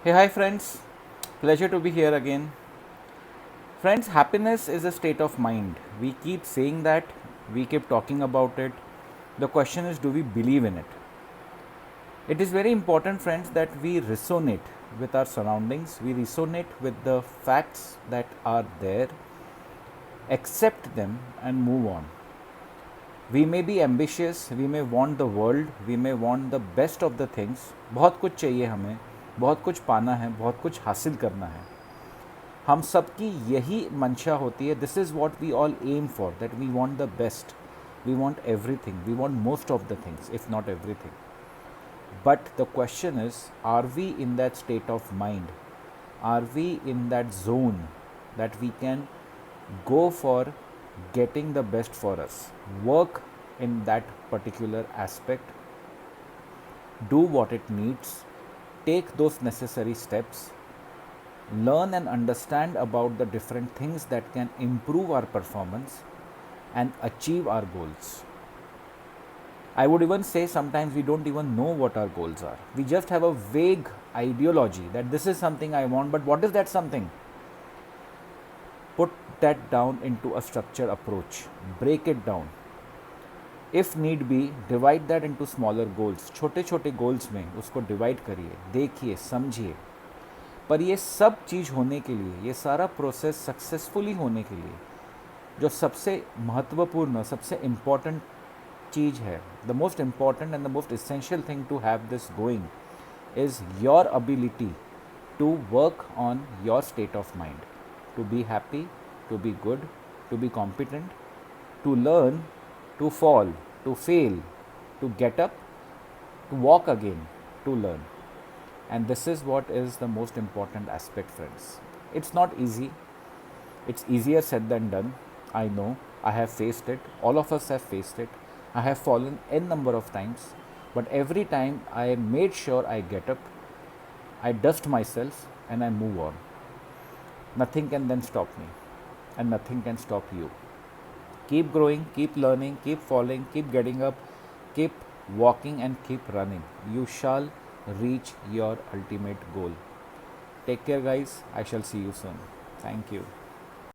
Hey, hi, friends. Pleasure to be here again. Friends, happiness is a state of mind. We keep saying that, we keep talking about it. The question is, do we believe in it? It is very important, friends, that we resonate with our surroundings, we resonate with the facts that are there, accept them, and move on. We may be ambitious, we may want the world, we may want the best of the things. बहुत कुछ चाहिए हमें, बहुत कुछ पाना है, बहुत कुछ हासिल करना है. हम सबकी यही मंशा होती है. This is what we all aim for, that we want the best, we want everything, we want most of the things, if not everything. But the question is, are we in that state of mind? Are we in that zone that we can go for getting the best for us? Work in that particular aspect, do what it needs, take those necessary steps, learn and understand about the different things that can improve our performance and achieve our goals. I would even say sometimes we don't even know what our goals are. We just have a vague ideology that this is something I want, but what is that something? Put that down into a structured approach, break it down. If need be, divide that into smaller goals. छोटे छोटे goals में उसको divide करिए, देखिए, समझिए. पर ये सब चीज़ होने के लिए, ये सारा प्रोसेस सक्सेसफुली होने के लिए, जो सबसे महत्वपूर्ण, सबसे इम्पॉर्टेंट चीज़ है, the most important and the most essential thing to have this going is your ability to work on your state of mind, to be happy, to be good, to be competent, to learn, to fall, to fail, to get up, to walk again, to learn. And this is what is the most important aspect, friends. It's not easy. It's easier said than done. I know. I have faced it. All of us have faced it. I have fallen n number of times. But every time I made sure I get up, I dust myself, and I move on. Nothing can then stop me, and nothing can stop you. Keep growing, keep learning, keep falling, keep getting up, keep walking, and keep running. You shall reach your ultimate goal. Take care, guys. I shall see you soon. Thank you.